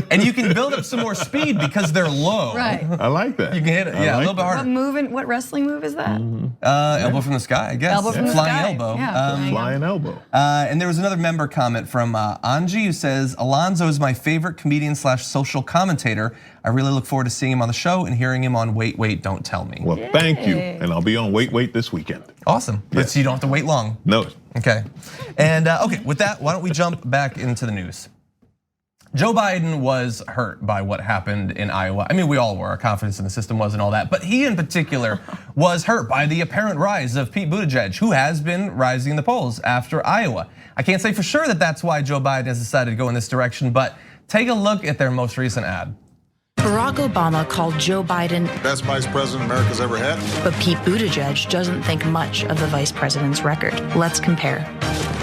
And you can build up some more speed because they're low. Right. I like that. You can hit it, a little bit harder. What wrestling move is that? Elbow from the sky, I guess. Elbow from the flying sky. elbow. Yeah, flying elbow. And there was another member comment from Anji who says, "Alonzo is my favorite comedian / social commentator. I really look forward to seeing him on the show and hearing him on Wait, Wait, Don't Tell Me." Well, thank you. And I'll be on Wait, Wait this weekend. Awesome. But you don't have to wait long. No. Okay. And okay, with that, why don't we jump back into the news? Joe Biden was hurt by what happened in Iowa. I mean, we all were. Our confidence in the system was and all that. But he in particular was hurt by the apparent rise of Pete Buttigieg, who has been rising in the polls after Iowa. I can't say for sure that that's why Joe Biden has decided to go in this direction, but take a look at their most recent ad. Barack Obama called Joe Biden best vice president America's ever had. But Pete Buttigieg doesn't think much of the vice president's record. Let's compare.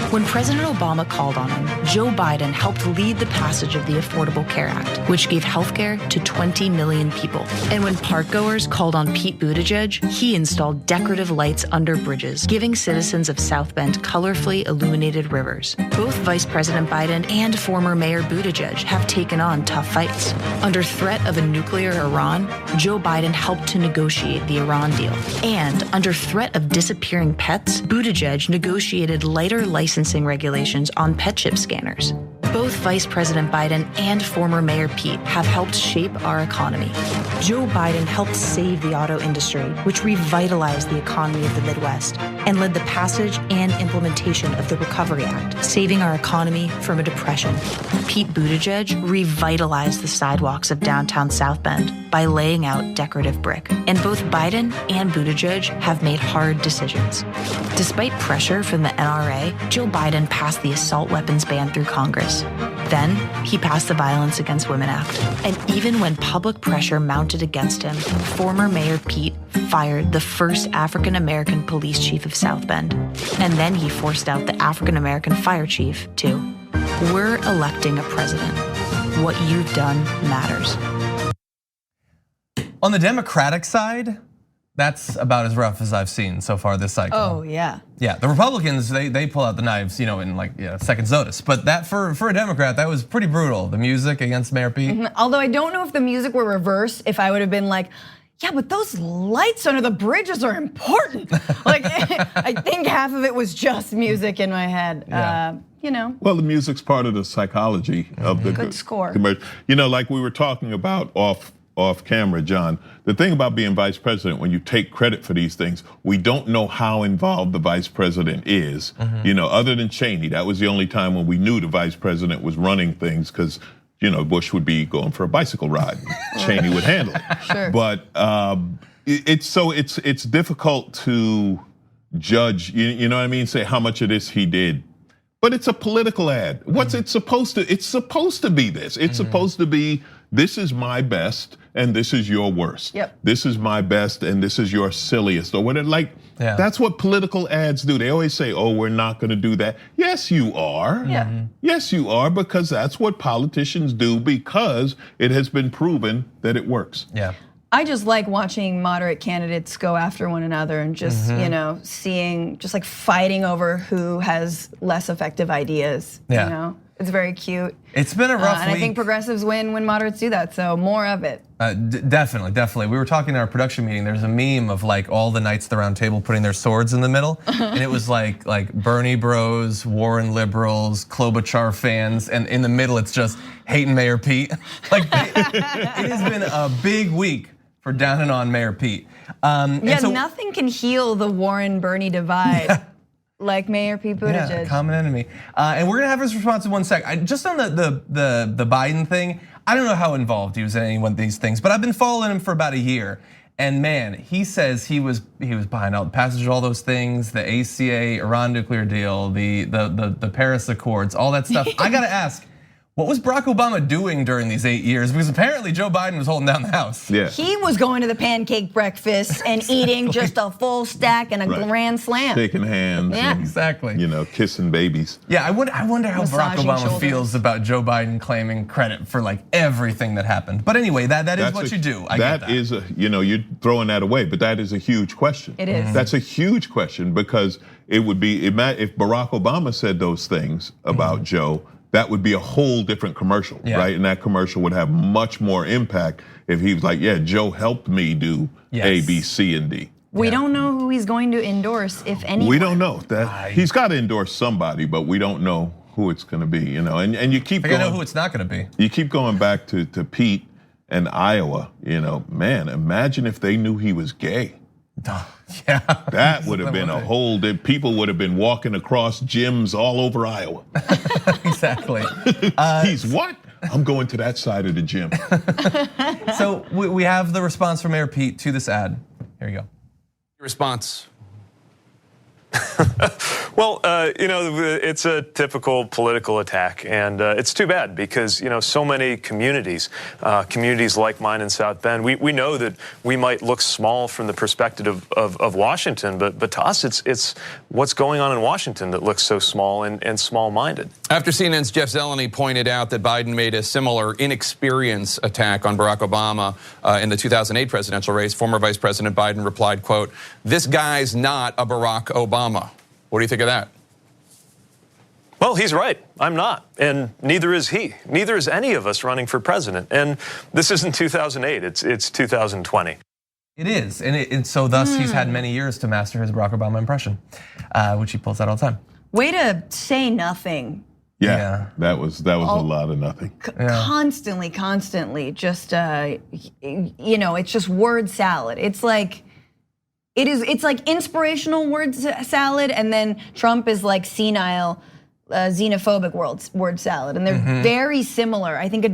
When President Obama called on him, Joe Biden helped lead the passage of the Affordable Care Act, which gave health care to 20 million people. And when parkgoers called on Pete Buttigieg, he installed decorative lights under bridges, giving citizens of South Bend colorfully illuminated rivers. Both Vice President Biden and former Mayor Buttigieg have taken on tough fights. Under threat of a nuclear Iran, Joe Biden helped to negotiate the Iran deal. And under threat of disappearing pets, Buttigieg negotiated lighter licensing regulations on pet chip scanners. Both Vice President Biden and former Mayor Pete have helped shape our economy. Joe Biden helped save the auto industry, which revitalized the economy of the Midwest, and led the passage and implementation of the Recovery Act, saving our economy from a depression. Pete Buttigieg revitalized the sidewalks of downtown South Bend by laying out decorative brick. And both Biden and Buttigieg have made hard decisions. Despite pressure from the NRA, Joe Biden passed the assault weapons ban through Congress. Then he passed the Violence Against Women Act. And even when public pressure mounted against him, former Mayor Pete fired the first African-American police chief of South Bend. And then he forced out the African-American fire chief, too. We're electing a president. What you've done matters. On the Democratic side, that's about as rough as I've seen so far this cycle. Oh, yeah. Yeah, the Republicans, they pull out the knives, in like seconds notice. But that for a Democrat, that was pretty brutal. The music against Mayor Pete. Although I don't know if the music were reversed, if I would have been like, yeah, but those lights under the bridges are important. Like, I think half of it was just music in my head. Yeah. Well, the music's part of the psychology of the good score. Like we were talking about off camera, John, the thing about being vice president, when you take credit for these things, we don't know how involved the vice president is. Other than Cheney, that was the only time when we knew the vice president was running things because, Bush would be going for a bicycle ride. Cheney would handle it. Sure. But it's difficult to judge, you know what I mean? Say how much of this he did. But it's a political ad. What's it supposed to? It's supposed to be this. It's supposed to be, this is my best and this is your worst. Yep. This is my best and this is your silliest, or whatever. That's what political ads do. They always say, oh, we're not gonna do that. Yes, you are. Yeah. Yes, you are, because that's what politicians do, because it has been proven that it works. Yeah. I just like watching moderate candidates go after one another and just, seeing, just like fighting over who has less effective ideas. Yeah. It's very cute. It's been a rough and week. I think progressives win when moderates do that, so more of it. Definitely. We were talking in our production meeting, there's a meme of like all the knights at the round table putting their swords in the middle. And it was like Bernie bros, Warren liberals, Klobuchar fans, and in the middle it's just hating Mayor Pete. Like it has been a big week for down and on Mayor Pete. Nothing can heal the Warren-Bernie divide. Like Mayor Pete Buttigieg. Yeah, common enemy. And we're gonna have his response in one sec. Just on the Biden thing, I don't know how involved he was in any one of these things, but I've been following him for about a year. And man, he says he was behind all the passage of all those things, the ACA, Iran nuclear deal, the Paris Accords, all that stuff. I gotta ask, what was Barack Obama doing during these 8 years? Because apparently Joe Biden was holding down the house. Yeah. He was going to the pancake breakfast and eating just a full stack and a grand slam. Shaking hands. Yeah. And, exactly. Kissing babies. Yeah, I wonder how Barack Obama shoulders. feels about Joe Biden claiming credit for like everything that happened. But anyway, that is what you do. I get that. Is you're throwing that away, but that is a huge question. It is. That's a huge question because it would be if Barack Obama said those things about Joe, that would be a whole different commercial, right? And that commercial would have much more impact if he was like, yeah, Joe helped me do A, B, C, and D. We don't know who he's going to endorse, if anyone. We don't know that he's got to endorse somebody, but we don't know who it's going to be. And you keep. I know who it's not going to be. You keep going back to Pete and Iowa. Man, imagine if they knew he was gay. Yeah, that would have been a whole. People would have been walking across gyms all over Iowa. Exactly. He's what? I'm going to that side of the gym. So we have the response from Mayor Pete to this ad. Here you go. Response. Well, it's a typical political attack, and it's too bad because so many communities like mine in South Bend, we know that we might look small from the perspective of Washington, but to us, it's what's going on in Washington that looks so small and small-minded. After CNN's Jeff Zeleny pointed out that Biden made a similar inexperience attack on Barack Obama in the 2008 presidential race, former Vice President Biden replied, quote, "This guy's not a Barack Obama." What do you think of that? Well, he's right. I'm not, and neither is he. Neither is any of us running for president. And this isn't 2008, it's 2020. It is, and so thus he's had many years to master his Barack Obama impression, which he pulls out all the time. Way to say nothing. Yeah. That was a lot of nothing. Constantly, just it's just word salad. It's like inspirational word salad, and then Trump is like senile, xenophobic word salad, and they're very similar. I think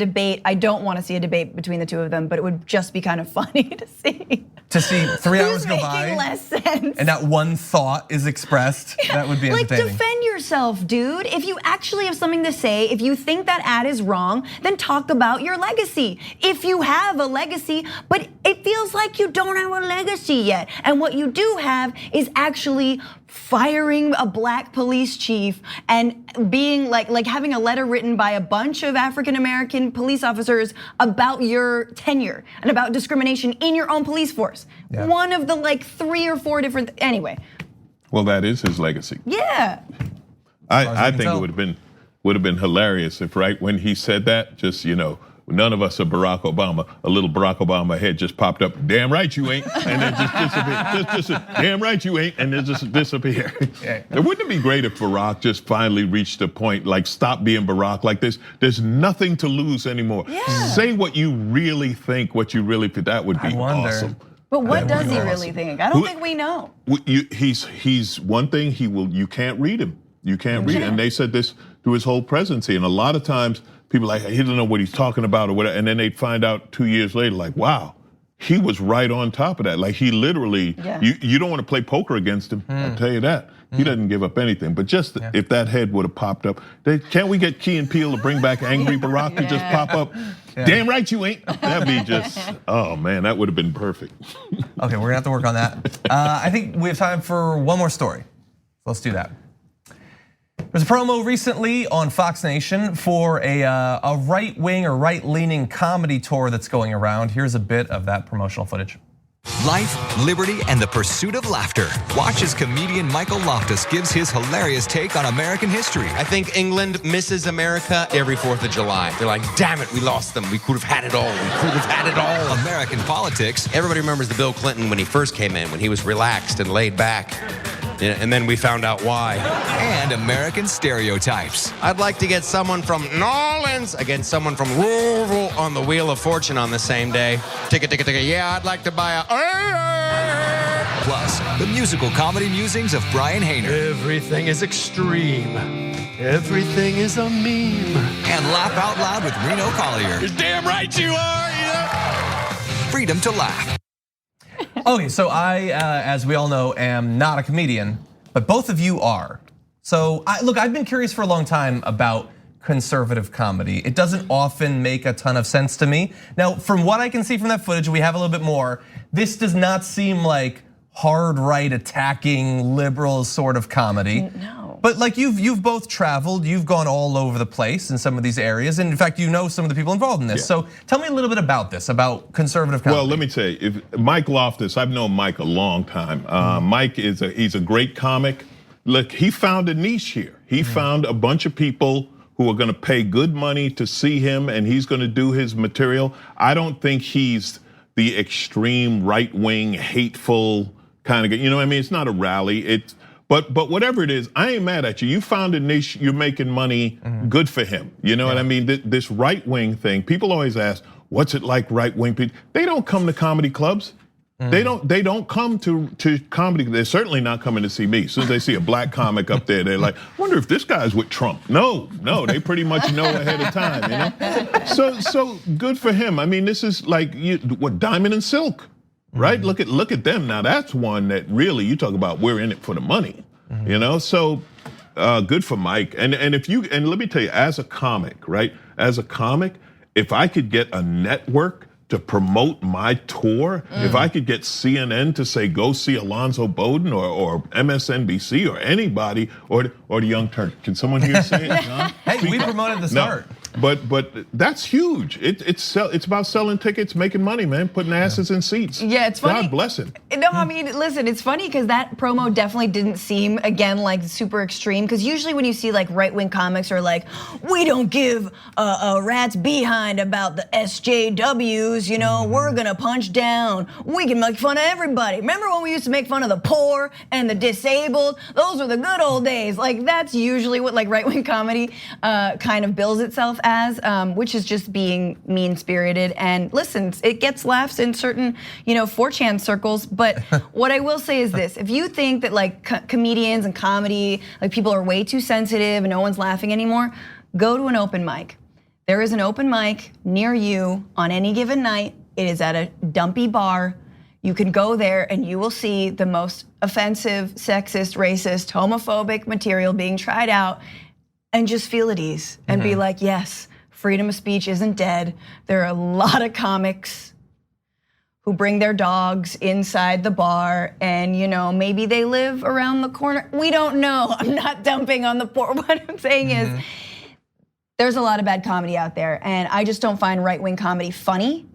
I don't want to see a debate between the two of them, but it would just be kind of funny to see. To see 3 hours go by, less sense. And not one thought is expressed. That would be entertaining. Like, defend yourself, dude. If you actually have something to say, if you think that ad is wrong, then talk about your legacy. If you have a legacy, but it feels like you don't have a legacy yet. And what you do have is actually firing a black police chief and being like having a letter written by a bunch of African-American police officers about your tenure and about discrimination in your own police force. Yeah. One of the 3 or 4 different, anyway. Well, that is his legacy. Yeah. I think it would have been hilarious if right when he said that, just none of us are Barack Obama. A little Barack Obama head just popped up. Damn right you ain't, and then just disappeared. Just damn right you ain't, and then just disappear. Wouldn't it be great if Barack just finally reached a point like stop being Barack like this? There's nothing to lose anymore. Yeah. Say what you really think, what you really feel. That would be awesome. But what does he really think? I don't think we know. He's one thing. You can't read him. You can't read him. And they said this through his whole presidency. And a lot of times people are like, he doesn't know what he's talking about or whatever. And then they'd find out 2 years later, like, wow, he was right on top of that. Like he literally, you don't want to play poker against him. I'll tell you that. He doesn't give up anything. But just if that head would have popped up, can't we get Key and Peele to bring back Angry Barack to just pop up? Damn right you ain't. That'd be just, oh man, that would have been perfect. Okay, we're gonna have to work on that. I think we have time for one more story. Let's do that. There's a promo recently on Fox Nation for a right-wing or right-leaning comedy tour that's going around. Here's a bit of that promotional footage. Life, liberty, and the pursuit of laughter. Watch as comedian Michael Loftus gives his hilarious take on American history. I think England misses America every 4th of July. They're like, damn it, we lost them. We could have had it all. We could have had it all. American politics. Everybody remembers the Bill Clinton when he first came in, when he was relaxed and laid back. And then we found out why. And American stereotypes. I'd like to get someone from New Orleans against someone from rural on the Wheel of Fortune on the same day. Ticket. Yeah, I'd like to buy a... Plus, the musical comedy musings of Brian Hayner. Everything is extreme. Everything is a meme. And Laugh Out Loud with Reno Collier. You're damn right you are, Freedom to laugh. Okay, so I, as we all know, am not a comedian, but both of you are. So look, I've been curious for a long time about conservative comedy. It doesn't often make a ton of sense to me. Now, from what I can see from that footage, we have a little bit more. This does not seem like hard right attacking liberal sort of comedy. No. But like you've both traveled, you've gone all over the place in some of these areas, and in fact, you know some of the people involved in this. Yeah. So tell me a little bit about this, about conservative comedy. Well, let me tell you, if Mike Loftus, I've known Mike a long time. Mike he's a great comic. Look, he found a niche here. He found a bunch of people who are gonna pay good money to see him, and he's gonna do his material. I don't think he's the extreme right-wing, hateful kind of guy. You know what I mean? It's not a rally. But whatever it is, I ain't mad at you. You found a niche, you're making money, good for him. You know what I mean? This right-wing thing, people always ask, what's it like right-wing people? They don't come to comedy clubs. They don't come to comedy. They're certainly not coming to see me. As soon as they see a black comic up there, they're like, wonder if this guy's with Trump. No, they pretty much know ahead of time, you know? So good for him. I mean, this is like what Diamond and Silk, right? Look at them. Now that's one that really, you talk about we're in it for the money, you know? So good for Mike. And let me tell you, as a comic, right? As a comic, if I could get a network to promote my tour, if I could get CNN to say, go see Alonzo Bodden or MSNBC or anybody or the Young Turks. Can someone here say it, John? Hey, we promoted the start. But that's huge. It's about selling tickets, making money, man, putting asses in seats. Yeah, it's funny. God bless him. No, I mean, listen, it's funny because that promo definitely didn't seem, again, like super extreme. Because usually when you see like right-wing comics are like, we don't give a rat's behind about the SJWs, you know, we're gonna punch down. We can make fun of everybody. Remember when we used to make fun of the poor and the disabled? Those were the good old days. Like that's usually what like right-wing comedy kind of bills itself as, which is just being mean-spirited. And listen, it gets laughs in certain, 4chan circles. But what I will say is this: if you think that like comedians and comedy, like people are way too sensitive and no one's laughing anymore, go to an open mic. There is an open mic near you on any given night. It is at a dumpy bar. You can go there and you will see the most offensive, sexist, racist, homophobic material being tried out. And just feel at ease and be like, yes, freedom of speech isn't dead. There are a lot of comics who bring their dogs inside the bar and maybe they live around the corner. We don't know. I'm not dumping on the poor. What I'm saying is there's a lot of bad comedy out there, and I just don't find right-wing comedy funny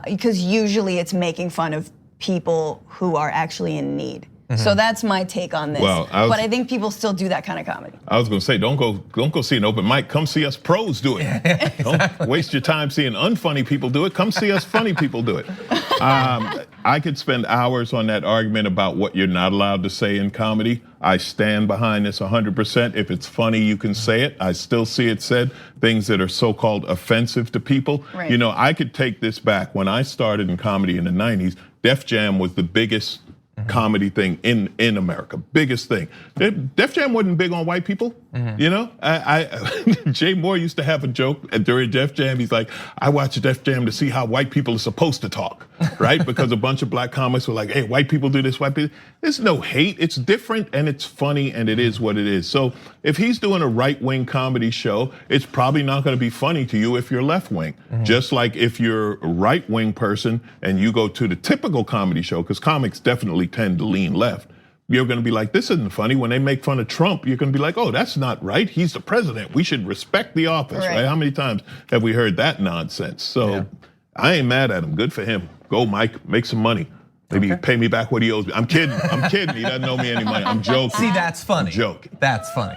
because usually it's making fun of people who are actually in need. So that's my take on this. Well, but I think people still do that kind of comedy. I was gonna say, don't go see an open mic. Come see us pros do it. Exactly. Don't waste your time seeing unfunny people do it. Come see us funny people do it. I could spend hours on that argument about what you're not allowed to say in comedy. I stand behind this 100%. If it's funny, you can say it. I still see it said, things that are so-called offensive to people. Right. I could take this back. When I started in comedy in the 90s, Def Jam was the biggest comedy thing in America, biggest thing. Def Jam wasn't big on white people, Jay Moore used to have a joke during Def Jam. He's like, I watch Def Jam to see how white people are supposed to talk, right? Because a bunch of black comics were like, hey, white people do this, white people. There's no hate, it's different and it's funny and it is what it is. So if he's doing a right-wing comedy show, it's probably not gonna be funny to you if you're left-wing. Just like if you're a right-wing person and you go to the typical comedy show, because comics definitely tend to lean left, you're gonna be like, this isn't funny. When they make fun of Trump, you're gonna be like, oh, that's not right. He's the president. We should respect the office, right? How many times have we heard that nonsense? So I ain't mad at him. Good for him. Go, Mike, make some money. Maybe pay me back what he owes me. I'm kidding. He doesn't owe me any money. I'm joking. See, that's funny. I'm joking. That's funny.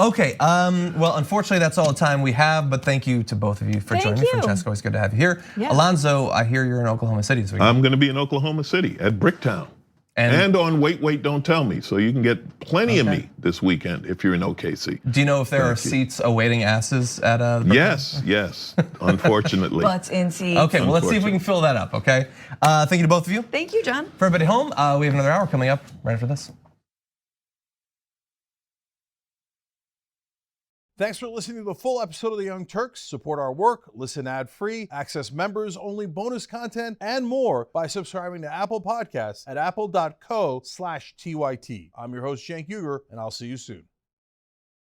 Okay, well, unfortunately, that's all the time we have, but thank you to both of you for joining me. Francesca, always good to have you here. Yeah. Alonzo, I hear you're in Oklahoma City this weekend. I'm gonna be in Oklahoma City at Bricktown. And on Wait, Don't Tell Me. So you can get plenty of me this weekend if you're in OKC. Do you know if there are seats awaiting asses at Yes, unfortunately. Butts in seats. Okay, well, let's see if we can fill that up, okay? Thank you to both of you. Thank you, John. For everybody home, we have another hour coming up right after this. Thanks for listening to the full episode of the Young Turks. Support our work, listen ad-free, access members-only bonus content, and more by subscribing to Apple Podcasts at apple.co/TYT. I'm your host, Cenk Uygur, and I'll see you soon.